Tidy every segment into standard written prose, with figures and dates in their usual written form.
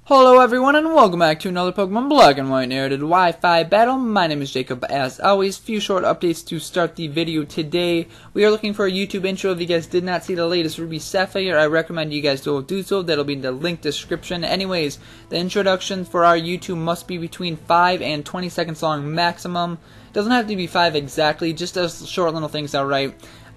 Hello everyone and welcome back to another Pokemon Black and White Narrated Wi-Fi battle. My name is Jacob. As always, few short updates to start the video today. We are looking for a YouTube intro. If you guys did not see the latest Ruby Sapphire, I recommend you guys do so. That'll be in the link description. Anyways, the introduction for our YouTube must be between 5 and 20 seconds long maximum. Doesn't have to be 5 exactly, just those short little things alright.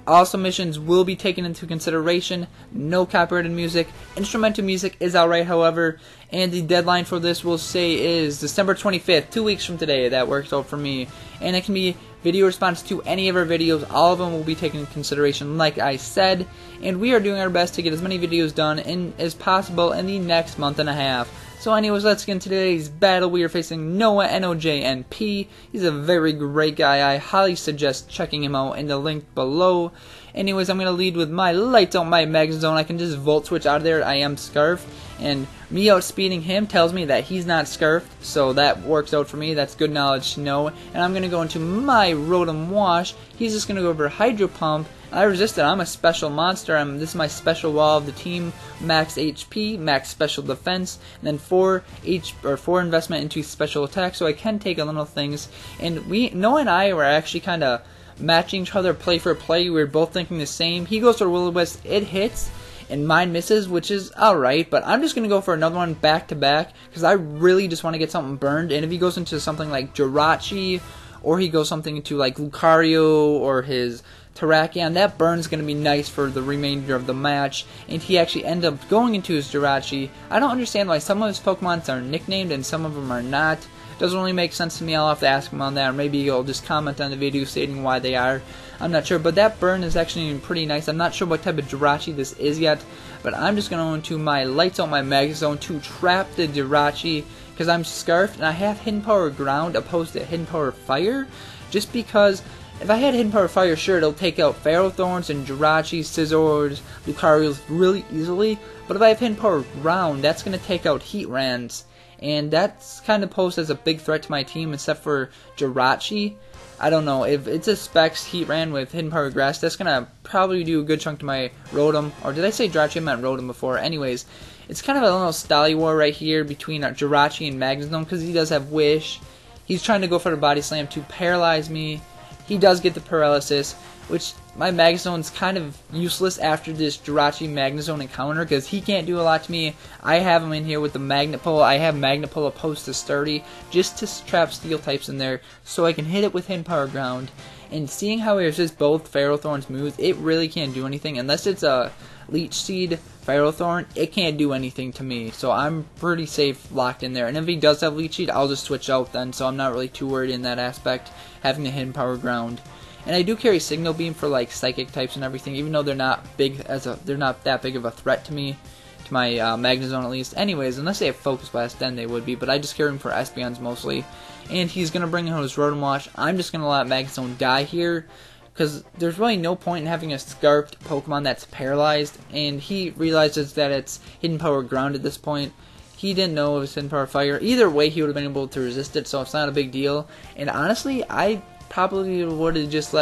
All submissions will be taken into consideration. No copyrighted music. Instrumental music is alright, however. And the deadline for this will say is December 25th, 2 weeks from today. That works out for me. And it can be video response to any of our videos. All of them will be taken into consideration, like I said. And we are doing our best to get as many videos done as possible in the next month and a half. So anyways, let's get into today's battle. We are facing Noah, Nojnp. He's a very great guy. I highly suggest checking him out in the link below. Anyways, I'm going to lead with my Lights Out, my Magnezone. I can just Volt Switch out of there. I am Scarfed. And me outspeeding him tells me that he's not Scarfed. So that works out for me. That's good knowledge to know. And I'm going to go into my Rotom Wash. He's just going to go over Hydro Pump. I resisted. I'm a special monster. This is my special wall of the team. Max HP, max special defense, and then 4 investment into special attack, so I can take a little things. And Noah and I were actually kind of matching each other play for play. We were both thinking the same. He goes for Will-O-Wisp, it hits, and mine misses, which is alright, but I'm just going to go for another one back to back, because I really just want to get something burned. And if he goes into something like Jirachi, or he goes something into like Lucario, or his Terrakion, that burn's going to be nice for the remainder of the match. And he actually ended up going into his Jirachi. I don't understand why some of his Pokemons are nicknamed and some of them are not. Doesn't really make sense to me. I'll have to ask him on that, or maybe he'll just comment on the video stating why they are. I'm not sure, but that burn is actually pretty nice. I'm not sure what type of Jirachi this is yet, but I'm just going to go into my Lights Out, my Magnezone to trap the Jirachi, because I'm Scarfed and I have Hidden Power Ground opposed to Hidden Power Fire, just because if I had Hidden Power Fire, sure, it'll take out Ferrothorns and Jirachi, Scizors, Lucarios really easily, but if I have Hidden Power Ground, that's going to take out Heatrans, and that's kind of posed as a big threat to my team, except for Jirachi. I don't know, if it's a Specs Heatran with Hidden Power Grass, that's going to probably do a good chunk to my Rotom, or did I say Jirachi? I meant Rotom before. Anyways, it's kind of a little Stally War right here between Jirachi and Magnezone, because he does have Wish. He's trying to go for the Body Slam to paralyze me. He does get the paralysis, which my Magnezone's kind of useless after this Jirachi Magnezone encounter, because he can't do a lot to me. I have him in here with the Magnet Pull. I have Magnet Pull opposed to Sturdy, just to trap Steel types in there, so I can hit it with Hidden Power Ground. And seeing how he resists both Ferrothorn's moves, it really can't do anything. Unless it's a Leech Seed Ferrothorn, it can't do anything to me. So I'm pretty safe locked in there. And if he does have Leech Seed, I'll just switch out then. So I'm not really too worried in that aspect, having a Hidden Power Ground. And I do carry Signal Beam for like Psychic types and everything, even though they're not that big of a threat to me, to my Magnezone at least. Anyways, unless they have Focus Blast, then they would be. But I just carry him for Espeons mostly. And he's going to bring out his Rotom Wash. I'm just going to let Magnezone die here, because there's really no point in having a Scarfed Pokemon that's paralyzed. And he realizes that it's Hidden Power Ground at this point. He didn't know it was Hidden Power Fire. Either way, he would have been able to resist it, so it's not a big deal. And honestly, I probably would have just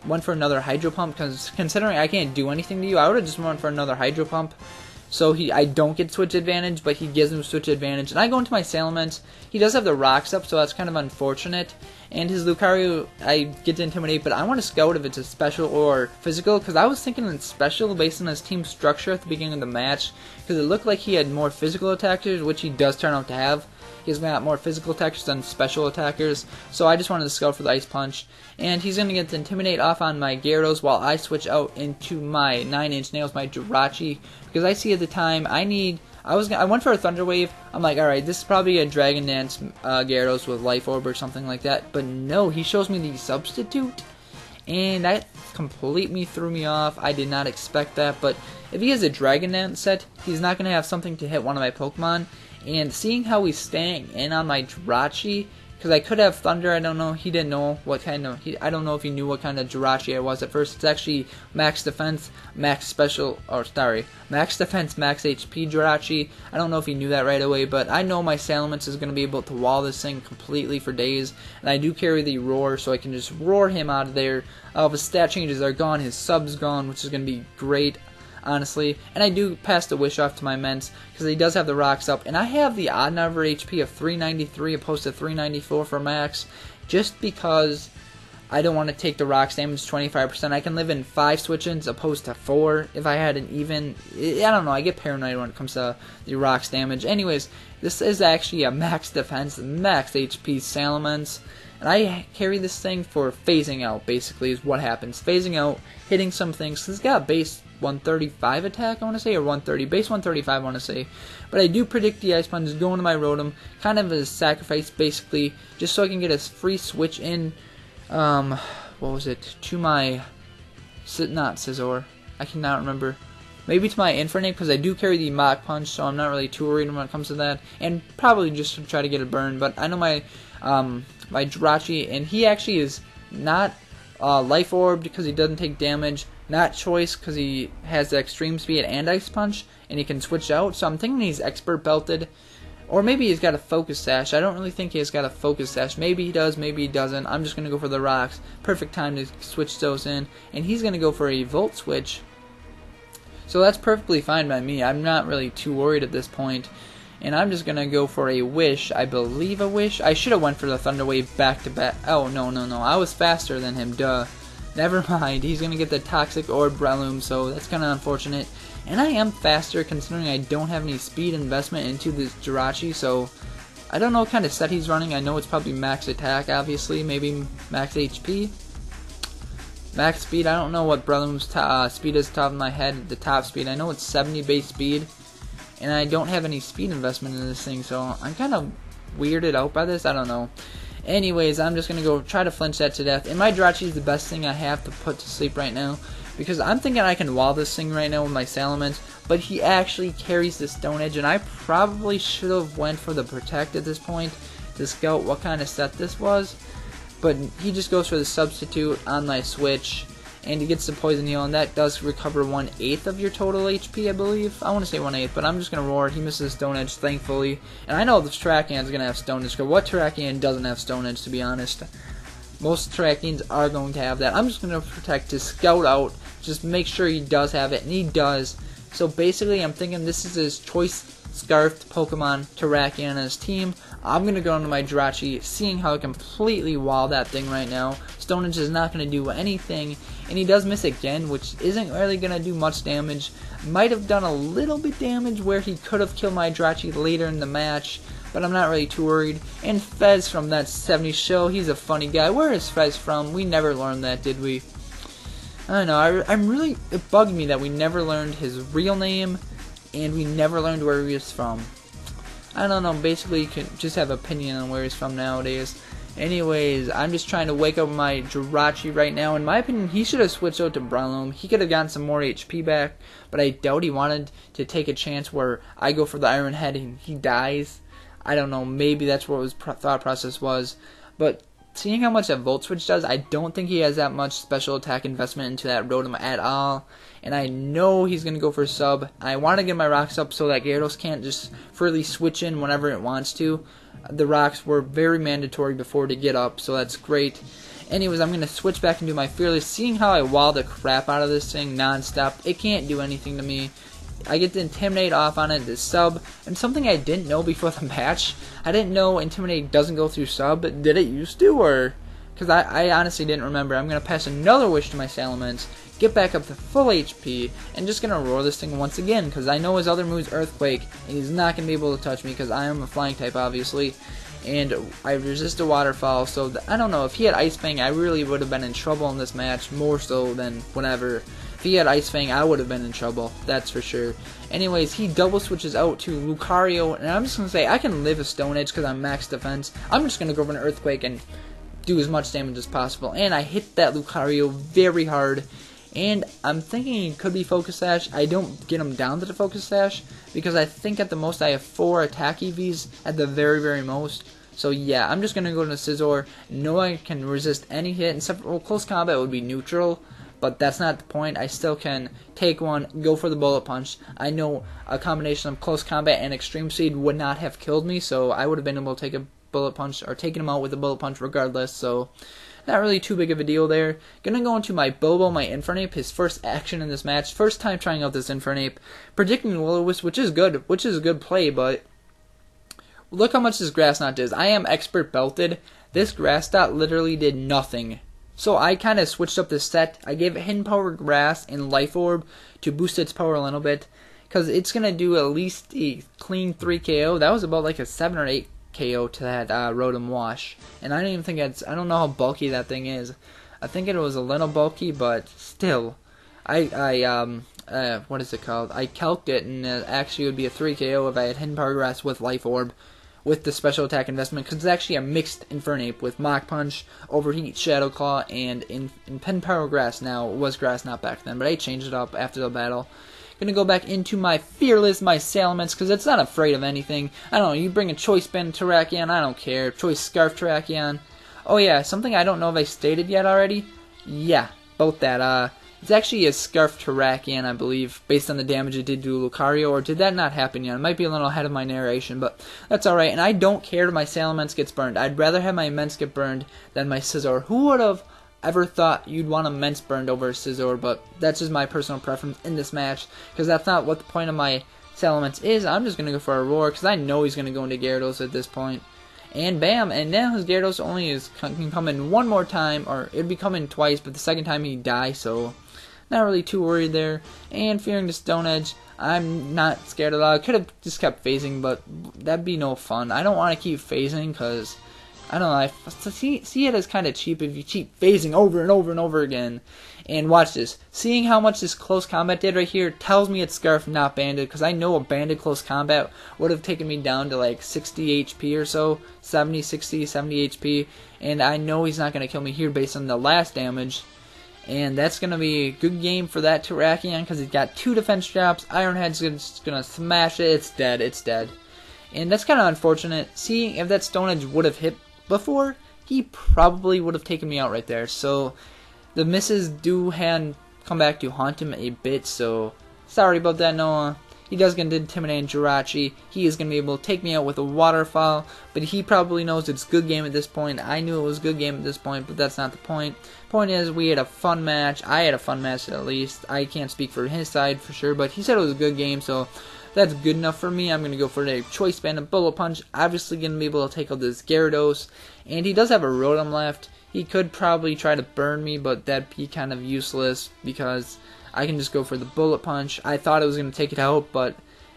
went for another Hydro Pump, because considering I can't do anything to you, I would have just went for another Hydro Pump. So I don't get Switch Advantage, but he gives him Switch Advantage. And I go into my Salamence. He does have the Rocks up, so that's kind of unfortunate. And his Lucario, I get to Intimidate, but I want to scout if it's a Special or Physical, because I was thinking in Special based on his team structure at the beginning of the match, because it looked like he had more physical attackers, which he does turn out to have. He's got more physical attackers than special attackers, so I just wanted to scout for the Ice Punch. And he's going to get the Intimidate off on my Gyarados while I switch out into my 9-inch Nails, my Jirachi, because I see at the time I went for a Thunder Wave. I'm like, alright, this is probably a Dragon Dance Gyarados with Life Orb or something like that, but no, he shows me the Substitute, and that completely threw me off. I did not expect that, but if he has a Dragon Dance set, he's not going to have something to hit one of my Pokemon. And seeing how he's staying in on my Jirachi, because I could have Thunder, I don't know, he didn't know what kind of, I don't know if he knew what kind of Jirachi I was at first. It's actually Max Defense, Max Special, or sorry, Max Defense, Max HP Jirachi. I don't know if he knew that right away, but I know my Salamence is going to be able to wall this thing completely for days. And I do carry the Roar, so I can just roar him out of there. All of his stat changes are gone, his sub's gone, which is going to be great. honestly. And I do pass the wish off to my ments because he does have the rocks up. And I have the odd number HP of 393 opposed to 394 for max, just because I don't want to take the rocks damage 25%. I can live in 5 switch-ins opposed to 4 if I had an even. I don't know, I get paranoid when it comes to the rocks damage. Anyways, this is actually a max defense, max HP Salamence. And I carry this thing for phasing out, basically, is what happens. Phasing out, hitting some things. It's got a base 135 attack, I want to say, or 130. Base 135, I want to say. But I do predict the Ice Punch going to my Rotom, kind of as a sacrifice, basically, just so I can get a free switch in. What was it? To my, not Scizor. I cannot remember. Maybe to my Infernape, because I do carry the Mach Punch, so I'm not really too worried when it comes to that. And probably just to try to get a burn. But I know my Jirachi, and he actually is not Life Orb because he doesn't take damage. Not Choice because he has the Extreme Speed and Ice Punch, and he can switch out. So I'm thinking he's Expert Belted. Or maybe he's got a Focus Sash. I don't really think he's got a Focus Sash. Maybe he does, maybe he doesn't. I'm just going to go for the rocks. Perfect time to switch those in. And he's going to go for a Volt Switch. So that's perfectly fine by me. I'm not really too worried at this point. And I'm just going to go for a Wish. I believe a Wish. I should have went for the Thunder Wave back to back. Oh, no. I was faster than him. Duh. Never mind. He's going to get the Toxic Orb Breloom, so that's kind of unfortunate. And I am faster considering I don't have any speed investment into this Jirachi, so I don't know what kind of set he's running. I know it's probably max attack, obviously, maybe max HP. Max speed, I don't know what Breloom's speed is top of my head, the top speed. I know it's 70 base speed, and I don't have any speed investment in this thing, so I'm kind of weirded out by this. I don't know. Anyways, I'm just going to go try to flinch that to death. And my Jirachi is the best thing I have to put to sleep right now, because I'm thinking I can wall this thing right now with my Salamence, but he actually carries the Stone Edge, and I probably should have went for the Protect at this point to scout what kind of set this was, but he just goes for the Substitute on my switch, and he gets the Poison Heal, and that does recover 1/8 of your total HP, I believe. I want to say 1/8, but I'm just going to roar. He misses Stone Edge, thankfully, and I know this Terrakion is going to have Stone Edge, because what Terrakion doesn't have Stone Edge, to be honest? Most Terrakions are going to have that. I'm just going to Protect to scout out, just make sure he does have it, and he does. So basically, I'm thinking this is his choice Scarfed Pokemon Terrakion on his team. I'm going to go into my Jirachi, seeing how I completely wall that thing right now. Stone Edge is not going to do anything, and he does miss again, which isn't really going to do much damage. Might have done a little bit damage where he could have killed my Jirachi later in the match, but I'm not really too worried. And Fez from that 70s show, he's a funny guy. Where is Fez from? We never learned that, did we? I don't know, I'm really, it bugged me that we never learned his real name, and we never learned where he was from. I don't know, basically you can just have opinion on where he's from nowadays. Anyways, I'm just trying to wake up my Jirachi right now. In my opinion, he should have switched out to Breloom. He could have gotten some more HP back, but I doubt he wanted to take a chance where I go for the Iron Head and he dies. I don't know, maybe that's what his thought process was, but seeing how much that Volt Switch does, I don't think he has that much special attack investment into that Rotom at all. And I know he's going to go for sub. I want to get my rocks up so that Gyarados can't just freely switch in whenever it wants to. The rocks were very mandatory before to get up, so that's great. Anyways, I'm going to switch back into my Fearless, seeing how I wall the crap out of this thing non-stop. It can't do anything to me. I get to Intimidate off on it, the sub, and something I didn't know before the match. I didn't know Intimidate doesn't go through sub, but did it used to, or? Because I honestly didn't remember. I'm going to pass another wish to my Salamence, get back up to full HP, and just going to roar this thing once again, because I know his other move is Earthquake, and he's not going to be able to touch me, because I am a flying type, obviously, and I resist a Waterfall, so I don't know, if he had Ice Fang, I really would have been in trouble in this match, more so than whenever. If he had Ice Fang, I would have been in trouble, that's for sure. Anyways, he double switches out to Lucario, and I'm just going to say, I can live a Stone Edge because I'm max defense. I'm just going to go for an Earthquake and do as much damage as possible. And I hit that Lucario very hard, and I'm thinking he could be Focus Sash. I don't get him down to the Focus Sash, because I think at the most I have 4 attack EVs at the very, very most. So yeah, I'm just going to go to Scizor. No one can resist any hit, except for close combat would be neutral. But that's not the point. I still can take one, go for the Bullet Punch. I know a combination of close combat and extreme speed would not have killed me, so I would have been able to take a Bullet Punch, or taken him out with a Bullet Punch regardless. So not really too big of a deal there. Gonna go into my Bobo, my Infernape, his first action in this match. First time trying out this Infernape. Predicting Will-O-Wisp, which is good, which is a good play, but look how much this Grass Knot does. I am expert belted. This Grass Knot literally did nothing. So I kind of switched up the set. I gave it Hidden Power Grass and Life Orb to boost its power a little bit, because it's going to do at least a clean 3 KO. That was about like a 7 or 8 KO to that Rotom Wash. And I don't even think I don't know how bulky that thing is. I think it was a little bulky, but still. What is it called? I calced it, and actually it would be a 3 KO if I had Hidden Power Grass with Life Orb, with the special attack investment, because it's actually a mixed Infernape with Mach Punch, Overheat, Shadow Claw, and in Pen Power Grass now. It was Grass Knot back then, but I changed it up after the battle. Gonna go back into my Fearless, my Salamence, because it's not afraid of anything. I don't know, you bring a Choice Band Terrakion, I don't care. Choice Scarf Terrakion. Oh yeah, something I don't know if I stated yet already. Yeah, about that. It's actually a Scarf Terrakion, I believe, based on the damage it did to Lucario, or did that not happen yet? It might be a little ahead of my narration, but that's alright, and I don't care if my Salamence gets burned. I'd rather have my Immense get burned than my Scizor. Who would have ever thought you'd want Immense burned over a Scizor? But that's just my personal preference in this match, because that's not what the point of my Salamence is. I'm just going to go for a Roar, because I know he's going to go into Gyarados at this point. And bam, and now his Gyarados only can come in one more time, or it'd be coming twice, but the second time he'd die, so not really too worried there. And fearing the Stone Edge, I'm not scared at all. I could have just kept phasing, but that'd be no fun. I don't want to keep phasing, because I don't know, I see it as kind of cheap if you keep phasing over and over and over again. And watch this. Seeing how much this close combat did right here tells me it's Scarf, not Banded, because I know a Banded close combat would have taken me down to like 60 HP or so, 70, 60, 70 HP, and I know he's not going to kill me here based on the last damage. And that's going to be a good game for that Terrakion, because he's got 2 defense drops. Iron Head's just going to smash it. It's dead. It's dead. And that's kind of unfortunate. Seeing if that Stone Edge would have hit before, he probably would have taken me out right there. So the misses do come back to haunt him a bit. So sorry about that, Noah. He does get to intimidate Jirachi. He is going to be able to take me out with a waterfall, but he probably knows it's a good game at this point. I knew it was a good game at this point, but that's not the point. Point is, we had a fun match. I had a fun match at least. I can't speak for his side for sure, but he said it was a good game, so that's good enough for me. I'm going to go for a Choice Band and Bullet Punch. Obviously going to be able to take out this Gyarados, and he does have a Rotom left. He could probably try to burn me, but that'd be kind of useless because I can just go for the Bullet Punch. I thought it was going to take it out, but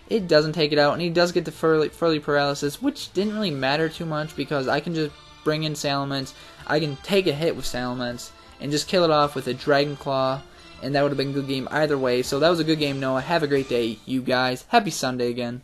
it doesn't take it out, and he does get the Furly Paralysis, which didn't really matter too much because I can just bring in Salamence. I can take a hit with Salamence and just kill it off with a Dragon Claw, and that would have been a good game either way. So that was a good game, Noah. Have a great day, you guys. Happy Sunday again.